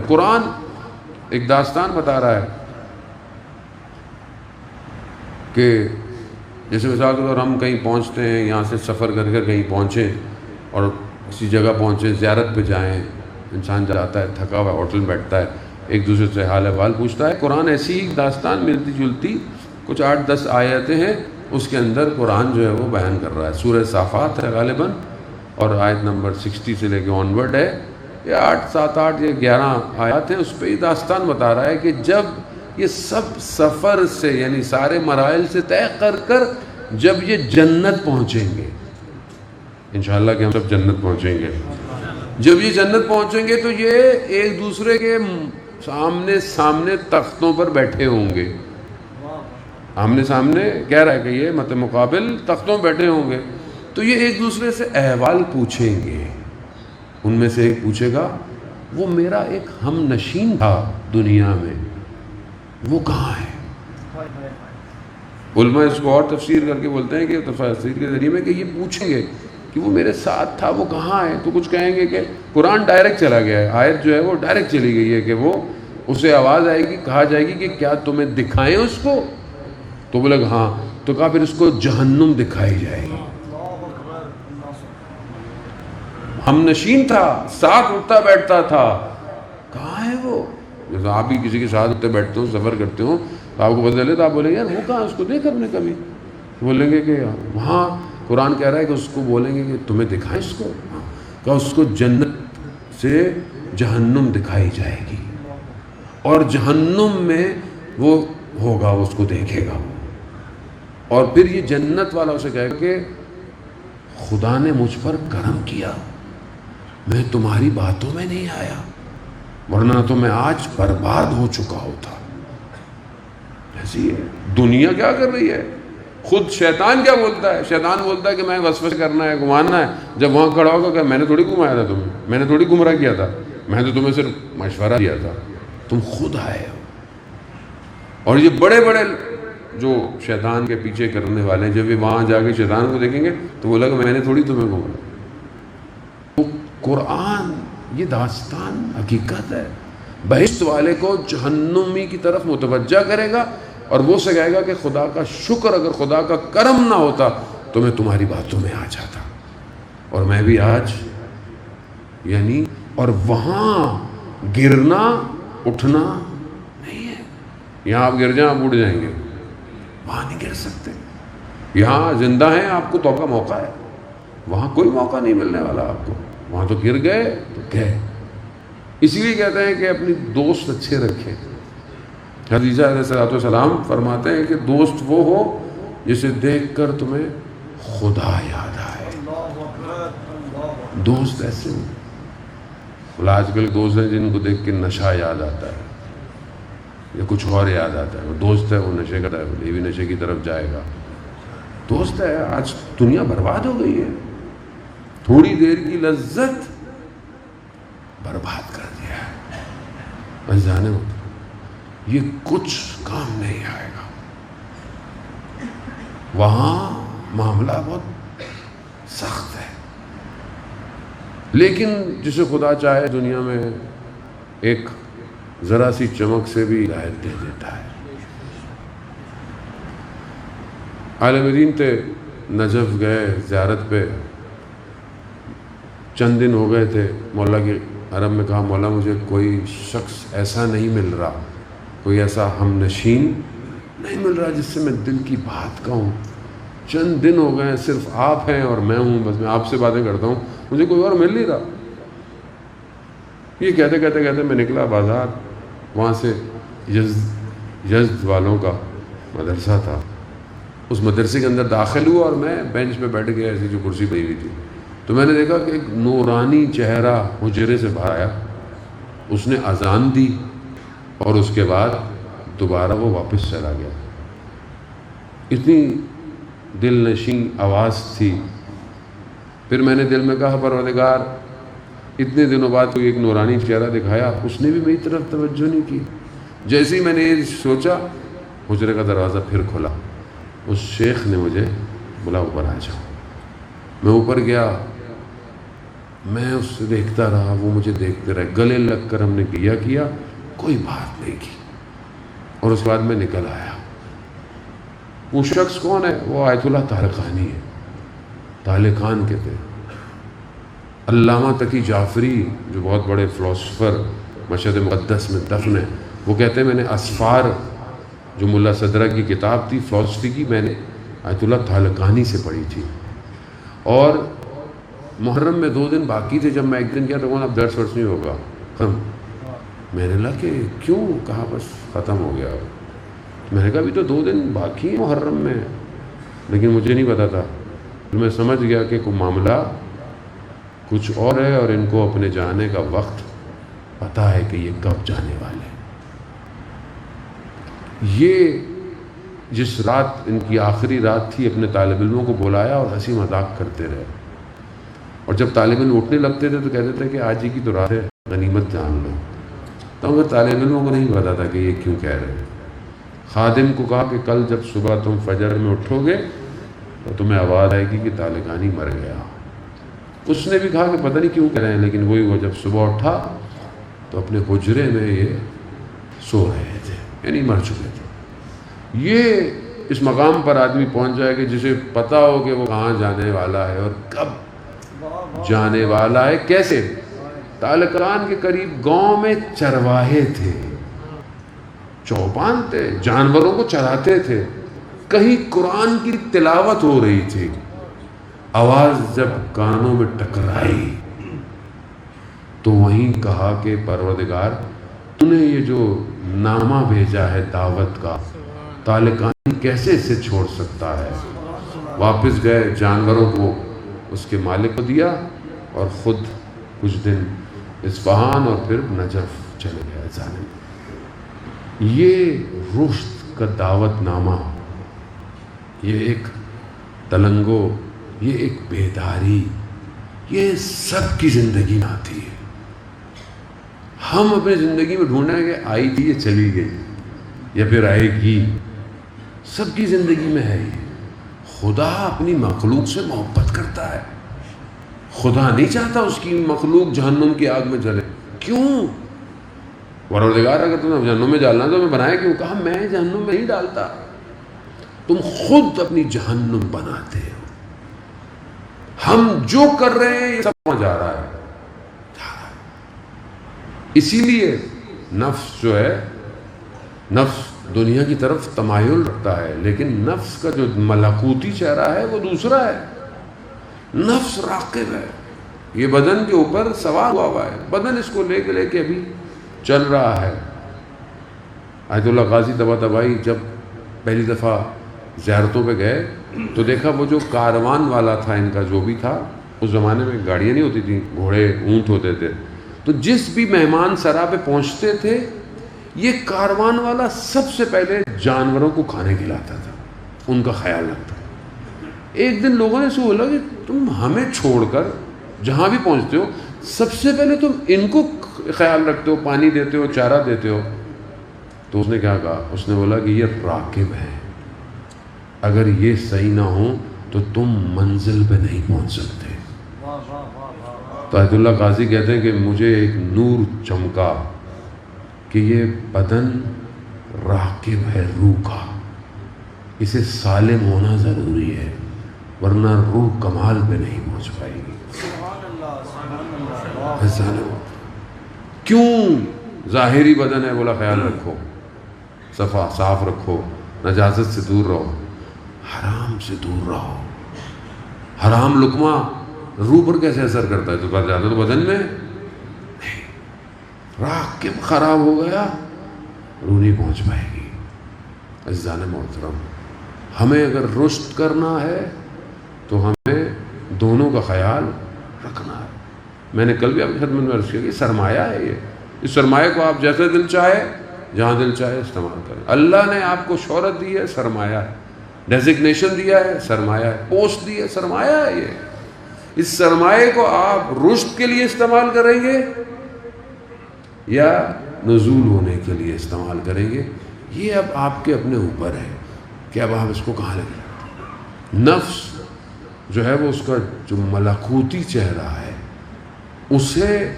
قرآن ایک داستان بتا رہا ہے کہ جیسے مثال کے طور ہم کہیں پہنچتے ہیں، یہاں سے سفر کر کر کہیں پہنچیں اور کسی جگہ پہنچیں، زیارت پہ جائیں، انسان جاتا ہے تھکا ہوا، ہوٹل میں بیٹھتا ہے، ایک دوسرے سے حال احوال پوچھتا ہے۔ قرآن ایسی ہی داستان ملتی جلتی کچھ 8-10 آیتیں ہیں، اس کے اندر قرآن جو ہے وہ بیان کر رہا ہے۔ سورہ صافات ہے غالباً، اور آیت نمبر 60 سے لے کے آنورڈ ہے، یا 7-8 یا 11 آیات ہیں، اس پہ یہ داستان بتا رہا ہے کہ جب یہ سب سفر سے یعنی سارے مراحل سے طے کر جب یہ جنت پہنچیں گے، انشاءاللہ کہ ہم سب جنت پہنچیں گے، جب یہ جنت پہنچیں گے تو یہ ایک دوسرے کے سامنے تختوں پر بیٹھے ہوں گے، آمنے سامنے کہہ رہا ہے کہ یہ مت مقابل تختوں بیٹھے ہوں گے، تو یہ ایک دوسرے سے احوال پوچھیں گے۔ ان میں سے ایک پوچھے گا وہ میرا ایک ہم نشین تھا دنیا میں، وہ کہاں ہے؟ علماء اس کو اور تفسیر کر کے بولتے ہیں کہ تفسیر کے ذریعے میں کہ یہ پوچھیں گے کہ وہ میرے ساتھ تھا، وہ کہاں ہے؟ تو کچھ کہیں گے کہ قرآن ڈائریکٹ چلا گیا ہے، آیت جو ہے وہ ڈائریکٹ چلی گئی ہے کہ وہ اسے آواز آئے گی، کہا جائے گی کہ کیا تمہیں دکھائیں اس کو؟ تو بولے گا ہاں، تو کہا پھر اس کو جہنم دکھائی جائے گی۔ ہم نشین تھا، ساتھ اٹھتا بیٹھتا تھا، کہاں ہے وہ؟ جیسے آپ بھی کسی کے ساتھ اٹھتے بیٹھتے ہو، سفر کرتے ہو، تو آپ کو پتہ چلے تو آپ بولیں گے یار وہ کہاں، اس کو دیکھ ہم نے کبھی، بولیں گے کہ وہاں قرآن کہہ رہا ہے کہ اس کو بولیں گے کہ تمہیں دکھائیں اس کو، کہ اس کو جنت سے جہنم دکھائی جائے گی، اور جہنم میں وہ ہوگا، اس کو دیکھے گا، اور پھر یہ جنت والا اسے کہے گا کہ خدا نے مجھ پر کرم کیا، میں تمہاری باتوں میں نہیں آیا، ورنہ تو میں آج برباد ہو چکا ہوتا۔ ایسی ہے دنیا کیا کر رہی ہے، خود شیطان کیا بولتا ہے؟ شیطان بولتا ہے کہ میں وسوسے کرنا ہے، گھمانا ہے، جب وہاں کھڑا ہوگا کہ میں نے تھوڑی گھمایا تھا تمہیں، میں نے تھوڑی گمراہ کیا تھا، میں نے تمہیں صرف مشورہ دیا تھا، تم خود آئے ہو۔ اور یہ بڑے بڑے جو شیطان کے پیچھے کرنے والے ہیں، جب یہ وہاں جا کے شیطان کو دیکھیں گے تو بولا کہ میں نے تھوڑی تمہیں گھمایا۔ تو قرآن یہ داستان حقیقت ہے، بہشت والے کو جہنمی کی طرف متوجہ کرے گا، اور وہ سے کہے گا کہ خدا کا شکر، اگر خدا کا کرم نہ ہوتا تو میں تمہاری باتوں میں آ جاتا، اور میں بھی آج یعنی، اور وہاں گرنا اٹھنا نہیں ہے۔ یہاں آپ گر جائیں آپ اٹھ جائیں گے، وہاں نہیں گر سکتے۔ یہاں زندہ ہیں، آپ کو توبہ کا موقع ہے، وہاں کوئی موقع نہیں ملنے والا آپ کو، وہاں تو گر گئے تو گئے۔ اسی لیے کہتے ہیں کہ اپنی دوست اچھے رکھیں۔ حدیثہ علیہ السلام فرماتے ہیں کہ دوست وہ ہو جسے دیکھ کر تمہیں خدا یاد آئے۔ دوست ایسے ہیں، آج کل دوست ہیں جن کو دیکھ کے نشہ یاد آتا ہے یا کچھ اور یاد آتا ہے، وہ دوست ہے، وہ نشے کا ہے، یہ بھی نشے کی طرف جائے گا۔ دوست ہے، آج دنیا برباد ہو گئی ہے، تھوڑی دیر کی لذت برباد کر دیا ہے، بس جانے ہوتا یہ کچھ کام نہیں آئے گا۔ وہاں معاملہ بہت سخت ہے، لیکن جسے خدا چاہے دنیا میں ایک ذرا سی چمک سے بھی ہدایت دے دیتا ہے۔ عالم دین تھے، نجف گئے زیارت پہ، چند دن ہو گئے تھے، مولا کے حرم میں کہا مولا مجھے کوئی شخص ایسا نہیں مل رہا، کوئی ایسا ہم نشین نہیں مل رہا جس سے میں دل کی بات کہوں، چند دن ہو گئے ہیں، صرف آپ ہیں اور میں ہوں، بس میں آپ سے باتیں کرتا ہوں، مجھے کوئی اور مل نہیں رہا۔ یہ کہتے کہتے کہتے میں نکلا بازار، وہاں سے یزد والوں کا مدرسہ تھا، اس مدرسے کے اندر داخل ہوا اور میں بینچ پہ بیٹھ گیا، ایسی جو کرسی پڑی ہوئی تھی، تو میں نے دیکھا کہ ایک نورانی چہرہ حجرے سے باہر آیا، اس نے اذان دی اور اس کے بعد دوبارہ وہ واپس چلا گیا۔ اتنی دل نشین آواز تھی۔ پھر میں نے دل میں کہا پروردگار اتنے دنوں بعد کوئی ایک نورانی چہرہ دکھایا، اس نے بھی میری طرف توجہ نہیں کی۔ جیسے ہی میں نے یہ سوچا، حجرے کا دروازہ پھر کھلا، اس شیخ نے مجھے بولا اوپر آ جاؤ۔ میں اوپر گیا، میں اس سے دیکھتا رہا، وہ مجھے دیکھتے رہے، گلے لگ کر ہم نے کیا کوئی بات نہیں کی، اور اس کے بعد میں نکل آیا۔ وہ شخص کون ہے؟ وہ آیت اللہ طالقانی ہے، طالقان کہتے ہیں۔ علامہ تقی جعفری جو بہت بڑے فلسفر مشہد مقدس میں دفن ہے، وہ کہتے ہیں میں نے اسفار جو ملا صدرہ کی کتاب تھی فلسفی کی، میں نے آیت اللہ طالقانی سے پڑھی تھی، اور محرم میں 2 دن باقی تھے، جب میں ایک دن کیا تو اب درس ورس نہیں ہوگا، میں نے کہا کہ کیوں؟ کہا بس ختم ہو گیا۔ میں نے کہا ابھی تو 2 دن باقی ہیں محرم میں، لیکن مجھے نہیں پتا تھا، تو میں سمجھ گیا کہ کوئی معاملہ کچھ اور ہے، اور ان کو اپنے جانے کا وقت پتہ ہے کہ یہ کب جانے والے ہیں۔ یہ جس رات ان کی آخری رات تھی، اپنے طالب علموں کو بلایا اور ہنسی مذاق کرتے رہے، اور جب طالب علم اٹھنے لگتے تھے تو کہتے تھے کہ آج ہی کی تو رات ہے، غنیمت جان لو۔ تو مگر طالب علموں کو نہیں پتا تھا کہ یہ کیوں کہہ رہے ہیں۔ خادم کو کہا کہ کل جب صبح تم فجر میں اٹھو گے تو تمہیں آواز آئے گی کہ طالقانی مر گیا۔ اس نے بھی کہا کہ پتہ نہیں کیوں کہہ رہے ہیں، لیکن وہی وہ جب صبح اٹھا تو اپنے حجرے میں یہ سو رہے تھے، یعنی مر چکے تھے۔ یہ اس مقام پر آدمی پہنچ جائے کہ جسے پتہ ہو کہ وہ کہاں جانے والا ہے اور کب جانے والا ہے۔ کیسے؟ طالقان کے قریب گاؤں میں چرواہے تھے، چوپان تھے، جانوروں کو چراتے تھے، کہیں قرآن کی تلاوت ہو رہی تھی، آواز جب کانوں میں ٹکرائی تو وہیں کہا کہ پروردگار تو نے یہ جو نامہ بھیجا ہے دعوت کا، طالقانی کیسے اسے چھوڑ سکتا ہے۔ واپس گئے، جانوروں کو اس کے مالک کو دیا، اور خود کچھ دن اصفہان اور پھر نجف چلے گئے ظالم۔ یہ رشد کا دعوت نامہ، یہ ایک تلنگو، یہ ایک بیداری، یہ سب کی زندگی میں آتی ہے۔ ہم اپنی زندگی میں ڈھونڈیں کہ آئی تھی یہ چلی گئی یا پھر آئے گی، سب کی زندگی میں ہے یہ۔ خدا اپنی مخلوق سے محبت کرتا ہے، خدا نہیں چاہتا اس کی مخلوق جہنم کی آگ میں جلے۔ کیوں؟ پروردگار اگر تمہیں جہنم میں ڈالنا تو میں بنایا کیوں؟ کہا میں جہنم میں نہیں ڈالتا، تم خود اپنی جہنم بناتے ہو۔ ہم جو کر رہے ہیں یہ سب وہاں جا رہا ہے۔ اسی لیے نفس جو ہے، نفس دنیا کی طرف تمایل رکھتا ہے، لیکن نفس کا جو ملکوتی چہرہ ہے وہ دوسرا ہے۔ نفس راقب ہے، یہ بدن کے اوپر سوار ہوا ہے، بدن اس کو لے کے ابھی چل رہا ہے۔ آیت اللہ قاضی طباطبائی جب پہلی دفعہ زیارتوں پہ گئے تو دیکھا وہ جو کاروان والا تھا ان کا جو بھی تھا، اس زمانے میں گاڑیاں نہیں ہوتی تھیں، گھوڑے اونٹ ہوتے تھے، تو جس بھی مہمان سرا پہ پہنچتے تھے یہ کاروان والا سب سے پہلے جانوروں کو کھانے کھلاتا تھا، ان کا خیال رکھتا۔ ایک دن لوگوں نے اسے بولا کہ تم ہمیں چھوڑ کر جہاں بھی پہنچتے ہو سب سے پہلے تم ان کو خیال رکھتے ہو، پانی دیتے ہو، چارہ دیتے ہو۔ تو اس نے کیا کہا؟ اس نے بولا کہ یہ راکب ہے، اگر یہ صحیح نہ ہو تو تم منزل پہ نہیں پہنچ سکتے۔ تو آیت اللہ قاضی کہتے ہیں کہ مجھے ایک نور چمکا کہ یہ بدن راکب ہے روح کا، اسے سالم ہونا ضروری ہے، ورنہ روح کمال پہ نہیں پہنچ پائے گی۔ کیوں؟ ظاہری بدن ہے، بولا خیال رکھو، صاف رکھو، نجاست سے دور رہو، حرام سے دور رہو۔ حرام لقمہ روح پر کیسے اثر کرتا ہے؟ تو کر جاتا تو بدن میں نہیں، راکب خراب ہو گیا، روح نہیں پہنچ پائے گی۔ عزیزان محترم، ہمیں اگر رشد کرنا ہے تو ہمیں دونوں کا خیال رکھنا ہے۔ میں نے کل بھی آپ کی خدمت میں عرض کیا کہ سرمایہ ہے یہ، اس سرمایہ کو آپ جیسے دل چاہے جہاں دل چاہے استعمال کریں۔ اللہ نے آپ کو شہرت دی ہے، سرمایہ ہے، ڈیزگنیشن دیا ہے، سرمایہ ہے، پوسٹ دی ہے، سرمایہ ہے یہ۔ اس سرمایہ کو آپ رشد کے لیے استعمال کریں گے یا نزول ہونے کے لیے استعمال کریں گے، یہ اب آپ کے اپنے اوپر ہے کہ اب آپ اس کو کہاں لگیں۔ نفس جو ہے وہ اس کا جو ملکوتی چہرہ ہے اسے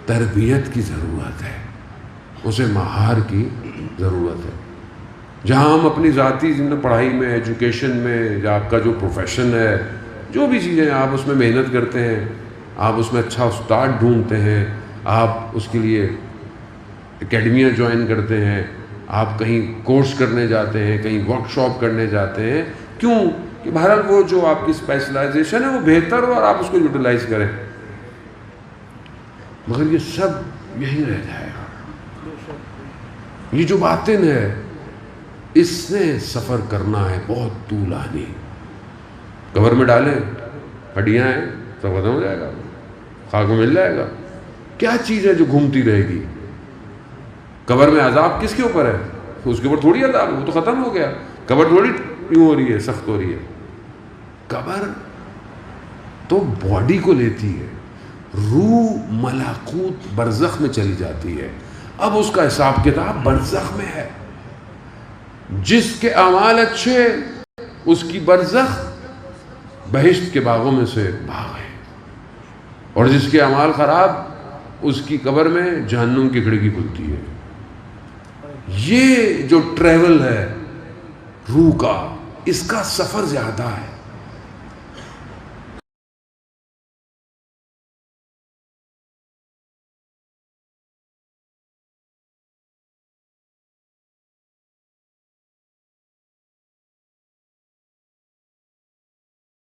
تربیت کی ضرورت ہے، اسے مہار کی ضرورت ہے۔ جہاں ہم اپنی ذاتی پڑھائی میں، ایجوکیشن میں، یا آپ کا جو پروفیشن ہے، جو بھی چیزیں آپ اس میں محنت کرتے ہیں، آپ اس میں اچھا استاد ڈھونڈتے ہیں، آپ اس کے لیے اکیڈمیاں جوائن کرتے ہیں، آپ کہیں کورس کرنے جاتے ہیں، کہیں ورک شاپ کرنے جاتے ہیں، کیوں کہ بہرحال وہ جو آپ کی اسپیشلائزیشن ہے وہ بہتر ہو اور آپ اس کو یوٹیلائز کریں، مگر یہ سب یہی رہ جائے گا۔ یہ جو باطن ہے اس سے سفر کرنا ہے بہت طولانی۔ قبر میں ڈالیں، ہڈیاں ہیں، سب ختم ہو جائے گا، خاک میں مل جائے گا۔ کیا چیز ہے جو گھومتی رہے گی؟ قبر میں عذاب کس کے اوپر ہے؟ اس کے اوپر تھوڑی عذاب ہے، وہ تو ختم ہو گیا۔ قبر تھوڑی یوں ہو رہی ہے، سخت ہو رہی ہے۔ قبر تو باڈی کو لیتی ہے، روح ملکوت برزخ میں چلی جاتی ہے۔ اب اس کا حساب کتاب برزخ میں ہے۔ جس کے اعمال اچھے اس کی برزخ بہشت کے باغوں میں سے باغ ہے، اور جس کے اعمال خراب اس کی قبر میں جہنم کی کھڑکی کھلتی ہے۔ یہ جو ٹریول ہے روح کا، اس کا سفر زیادہ ہے۔